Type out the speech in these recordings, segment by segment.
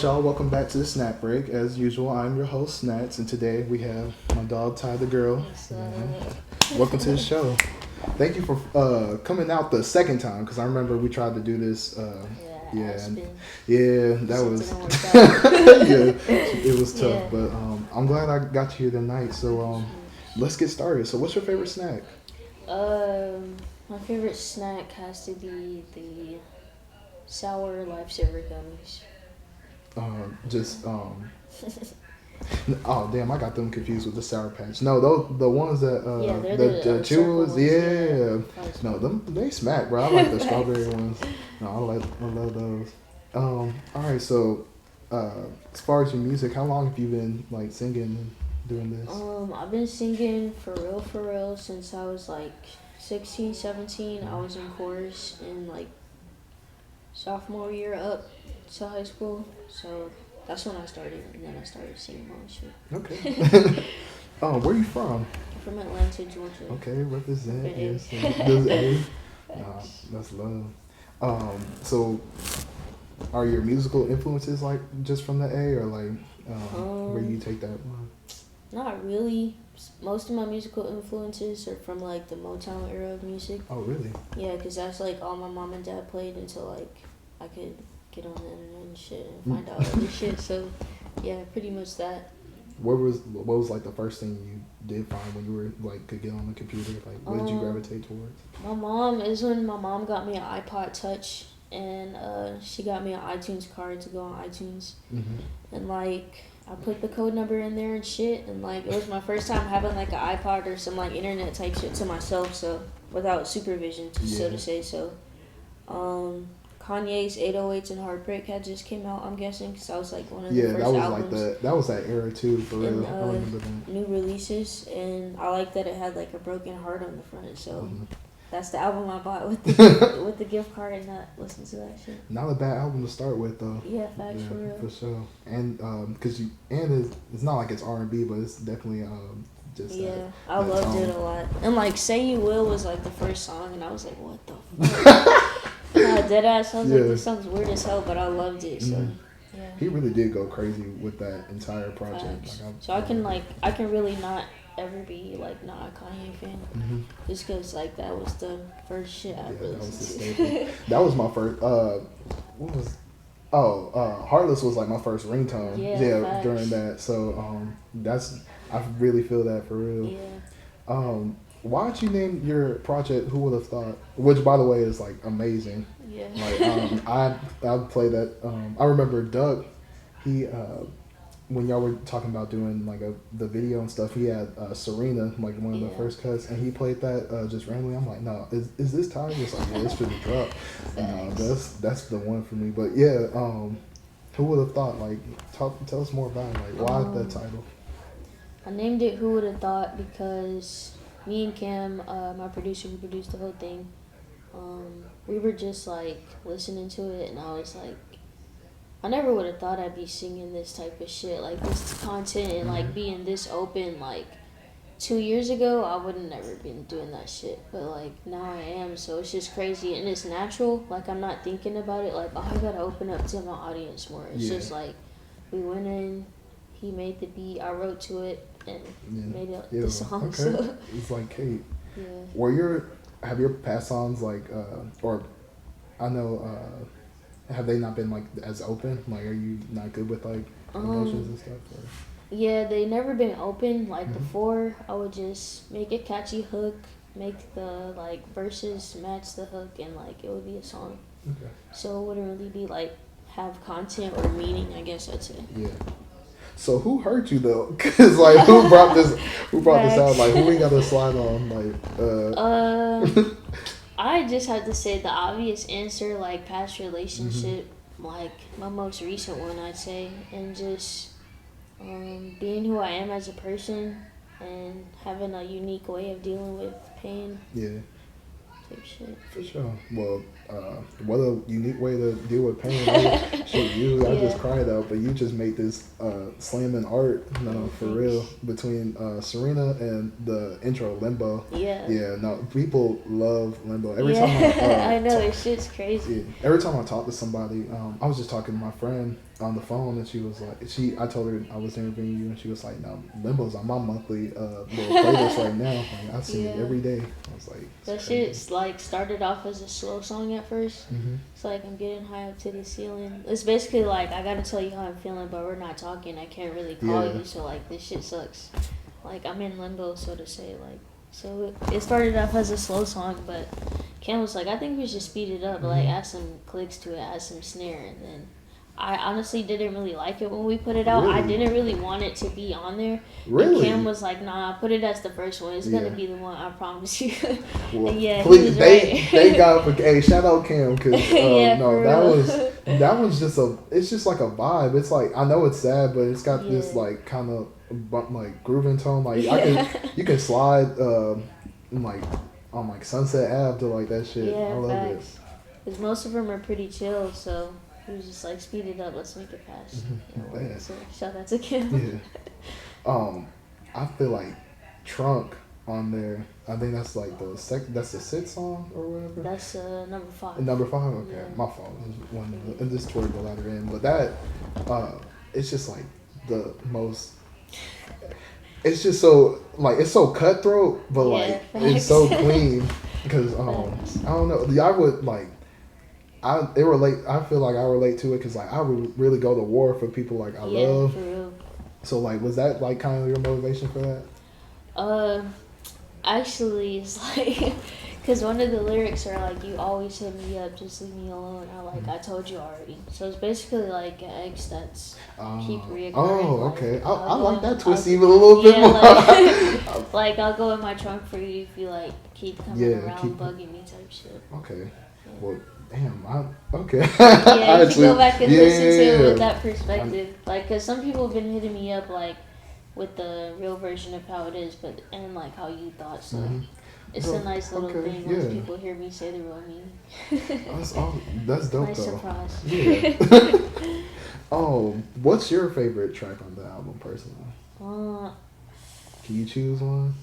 Y'all, welcome back to the Snack Break. As usual, I'm your host, Snats, and today we have my dog, TyTheGirl. Welcome to the show. Thank you for coming out the second time, because I remember we tried to do this. That was it was tough, but I'm glad I got you here tonight. So let's get started. So, what's your favorite snack? My favorite snack has to be the sour lifesaver gummies. Just oh damn, I got them confused with the Sour Patch. No, those the ones that they're the chews. ones, No, them they smack, bro. I like the strawberry ones. No, I love those. All right, so as far as your music, how long have you been like singing and doing this? I've been singing for real since I was like 16, 17. I was in chorus in like sophomore year up to high school, so that's when I started, and then I started singing my own shit. Okay. Where you from? I'm from Atlanta, Georgia. Okay, represent. Okay. Yes, this A. That's love. So are your musical influences like just from the A, or like where you take that one? Not really. Most of my musical influences are from like the Motown era of music. Oh, really? Yeah, because that's like all my mom and dad played until like I could get on the internet and shit and find out other shit. So yeah, pretty much that. What was like the first thing you did find when you were like could get on the computer? Like, what did you gravitate towards? My mom got me an iPod Touch, and she got me an iTunes card to go on iTunes, and like I put the code number in there and shit, and like it was my first time having like an iPod or some like internet type shit to myself, so without supervision, so to say. So, Kanye's 808s and Heartbreak had just came out, I'm guessing, because I was like one of the first albums. That was that era too, for real. I remember that. New releases, and I like that it had like a broken heart on the front, so that's the album I bought with the with the gift card, and not listen to that shit. Not a bad album to start with, though. Yeah, facts, for real. For sure. And it's not like it's R&B, but it's definitely just I loved it a lot. And like Say You Will was like the first song, and I was like, what the fuck? Deadass. I was like, this sounds weird as hell, but I loved it. So yeah. He really did go crazy with that entire project. So I can really not ever be like not a Kanye fan, just because like that was the first shit I really listened to. That was my first. What was? Heartless was like my first ringtone. Yeah, during that. So I really feel that for real. Yeah. Why'd you name your project Who Would Have Thought? Which, by the way, is like amazing. Yeah. Like I play that. I remember Doug. He when y'all were talking about doing like the video and stuff, he had Serena, like one of the first cuts, and he played that just randomly. I'm like, no, is this time? It's like, yeah, it's for the drop. That's the one for me. But yeah, Who Would Have Thought? Like, tell us more about it. Like, why that title? I named it Who Would Have Thought because me and Cam, my producer who produced the whole thing, we were just like listening to it, and I was like, I never would have thought I'd be singing this type of shit, like this content, and like being this open. Like 2 years ago, I would have never been doing that shit, but like now I am. So it's just crazy, and it's natural. Like I'm not thinking about it. Like, oh, I gotta open up to my audience more. It's just like we went in, he made the beat, I wrote to it, and made it the song. Okay. So it's like Kate. Yeah. Have your past songs like or I know have they not been like as open? Like, are you not good with like emotions and stuff? Or? Yeah, they never been open. Like before, I would just make a catchy hook, make the like verses match the hook, and like it would be a song. Okay. So it wouldn't really be like have content or meaning, I guess I'd say. Yeah. So who hurt you though? Cause like who brought this out? Like who we got to slide on? Like I just have to say the obvious answer, like past relationship, like my most recent one, I'd say, and just being who I am as a person and having a unique way of dealing with pain. Yeah. type shit. For sure. Well, what a unique way to deal with pain. Right? Shit, usually I just cry out, but you just made this slamming art, for real, between Serena and the intro Limbo. Yeah. Yeah. No, people love Limbo. Every Yeah. time I know, this shit's crazy. yeah, every time I talk to somebody, I was just talking to my friend on the phone, and she was like, I told her I was interviewing you, and she was like, no, Limbo's on my monthly little playlist right now. Like, I sing it every day. I was like, that shit's like started off as a slow song at 1st. Mm-hmm. It's like I'm getting high up to the ceiling. It's basically like I gotta tell you how I'm feeling, but we're not talking. I can't really call you, so like this shit sucks. Like I'm in limbo, so to say. Like so, it started off as a slow song, but Cam was like, I think we should speed it up, like add some clicks to it, add some snare, and then I honestly didn't really like it when we put it out. Really? I didn't really want it to be on there. Really? And Cam was like, nah, put it as the first one. It's gonna be the one, I promise you. Well, and yeah, please, he was right. they got hey, shout out Cam, because Yeah, no, for that was just it's just like a vibe. It's like, I know it's sad, but it's got this Yeah. like kind of like grooving tone. Like you can slide like on like Sunset Ave to like that shit. Yeah, I love facts. Because most of them are pretty chill, so he was just like, speed it up, let's make it fast. Yeah. So shout out to Kim. Yeah. I feel like Trunk on there. I think that's like that's the sixth song or whatever. That's number 5. Number 5. Okay, Yeah. my fault. And this toward the latter end, but that it's just like the most. It's just so like it's so cutthroat, but like it's so clean because I don't know. I would like. I feel like I relate to it because like I would really go to war for people like I love. For real. So like, was that like kind of your motivation for that? Actually, it's like, because one of the lyrics are like, you always hit me up, just leave me alone. I told you already. So it's basically like an ex that's keep reoccurring. Oh, okay. Like, I like that twist even a little bit more. Like I'll go in my trunk for you if you like keep coming around bugging me type shit. Okay. Yeah. Well, damn. Okay. Yeah, you should go back and listen to it with that perspective. Like, cause some people have been hitting me up like with the real version of how it is, but and like how you thought. So it's a nice little thing once people hear me say the real meaning. That's dope. Nice though. surprise. Yeah. What's your favorite track on the album, personally? Can you choose one?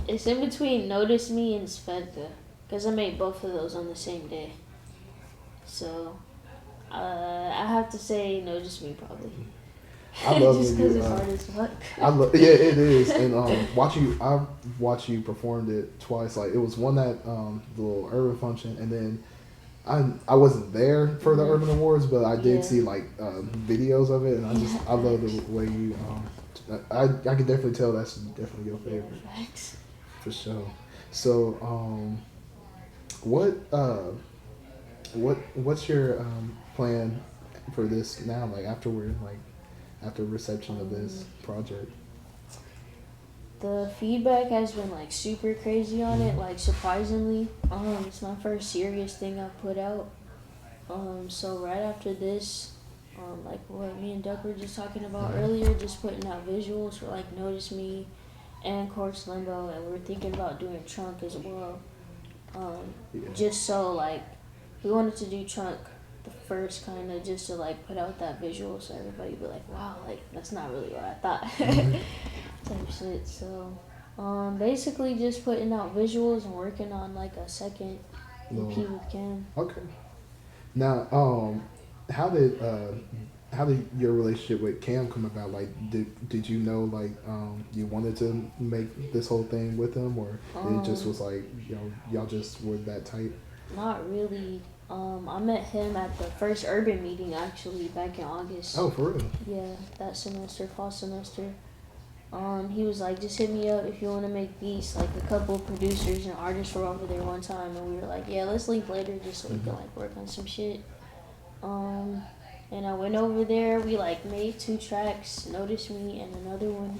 It's in between Notice Me and Svedka, because I made both of those on the same day. So, I have to say Notice Me probably. I love just when because you, it's hard as fuck. Yeah, it is. And I watched you performed it twice. Like it was one at the little urban function, and then I wasn't there for the Urban Awards, but I did see like videos of it, and I love the way you. I can definitely tell that's definitely your favorite. Yeah, thanks. For sure. So what's your plan for this now? Like after reception of this project. The feedback has been like super crazy on it, like surprisingly. It's my first serious thing I've put out. So right after this, like what me and Duck were just talking about earlier, just putting out visuals for like Notice Me and Courts Limbo, and we're thinking about doing Trunk as well. Just so like we wanted to do Trunk the first, kind of just to like put out that visual so everybody be like, wow, like that's not really what I thought. Type shit. So basically just putting out visuals and working on like a second EP with Cam. Okay. Now how did your relationship with Cam come about? Like did you know like you wanted to make this whole thing with him, or it just was like y'all just were that tight? Not really. I met him at the first urban meeting actually back in August. Oh, for real? Yeah, that semester, fall semester. He was like, just hit me up if you want to make beats. Like a couple of producers and artists were over there one time, and we were like, yeah, let's link later just so we can like work on some shit. And I went over there. We like made 2 tracks, Notice Me and another one.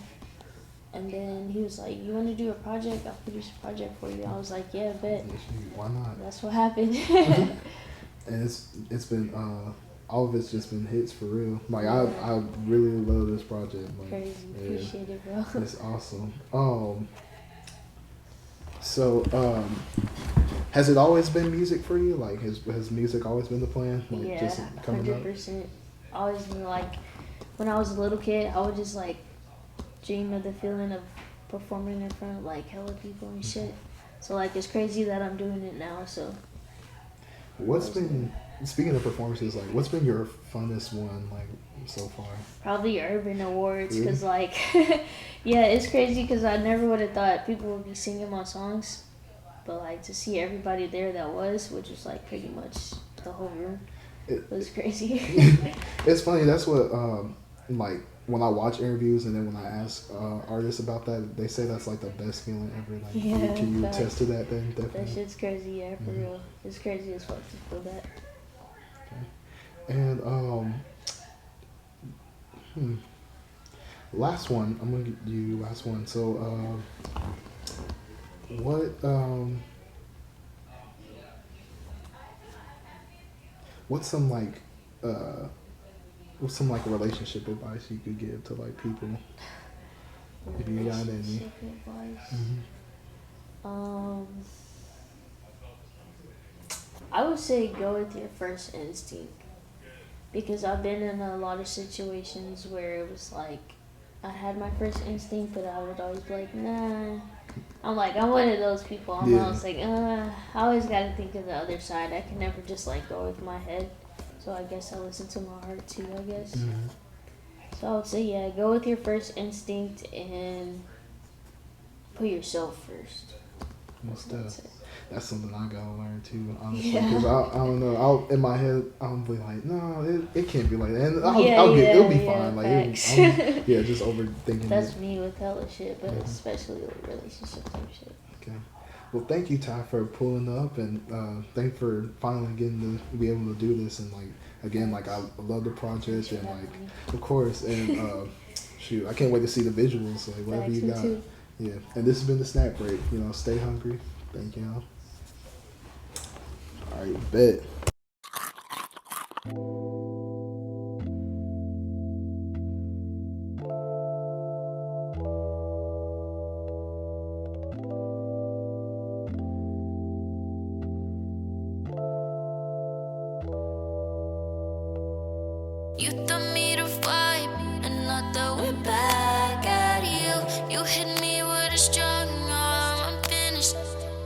And then he was like, you want to do a project? I'll produce a project for you. I was like, yeah, bet. Why not? That's what happened. And it's been all of it's just been hits for real. Like I really love this project. Like, crazy. Appreciate it, bro. It's awesome. So Has it always been music for you? Like, has music always been the plan? Like, Yeah, just coming up? 100%. Always been like, when I was a little kid, I would just like dream of the feeling of performing in front of like hella people and shit. So like it's crazy that I'm doing it now. So What's been, speaking of performances, like, what's been your funnest one, like, so far? probably Urban Awards Really? because like, yeah, it's crazy because I never would have thought people would be singing my songs, but like to see everybody there that was, which was like pretty much the whole room, It, was crazy. it's funny. That's what, like, when I watch interviews and then when I ask artists about that, they say that's like the best feeling ever. Like, Yeah, can you facts. attest to that? Then That definitely. shit's crazy, yeah, for real. It's crazy as fuck to feel that. And last one. I'm gonna give you last one. So, what what's some like what's some like relationship advice you could give to like people if you got any? Relationship advice. I would say go with your first instinct because I've been in a lot of situations where it was like I had my first instinct, but I would always be like, nah. I'm one of those people. I'm Yeah. always like, I always got to think of the other side. I can never just like go with my head. So I guess I listen to my heart too, I guess. So I would say, yeah, go with your first instinct and put yourself first. That's something I gotta learn too, honestly. Yeah. Because I don't know. In my head, I'll be like, no, it can't be like that. And it'll be fine. Like, just overthinking That's it. me with hella shit, but especially with relationship type shit. Okay. Well, thank you, Ty, for pulling up, and thanks for finally getting to be able to do this. And like again, like I love the project, and like of course, and shoot, I can't wait to see the visuals. Like whatever you got. Too. Yeah. And this has been the snack break. Stay hungry. Thank y'all. All right, bet. You told me to vibe, and I thought we're back at you. You hit me with a strong arm, I'm finished.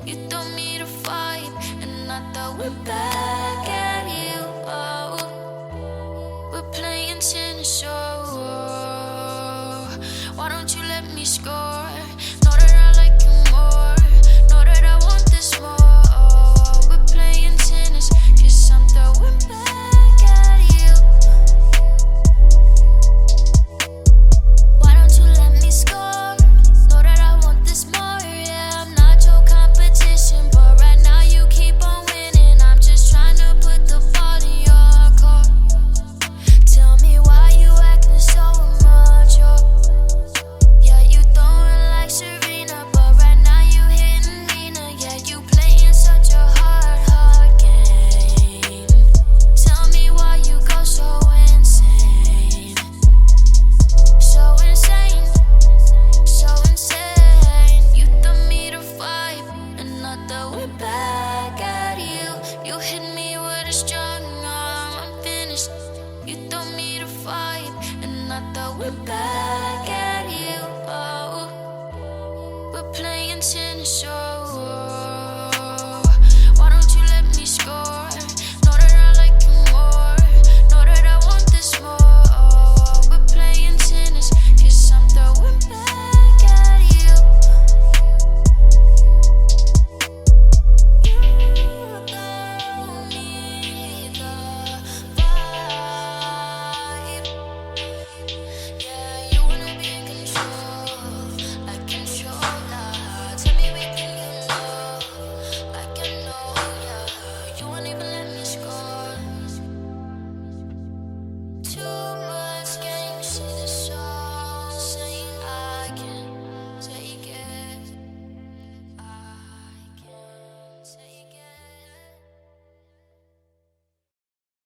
You told me to vibe, and I thought we're back at you. Oh, we're playing tennis, oh. Why don't you let me score?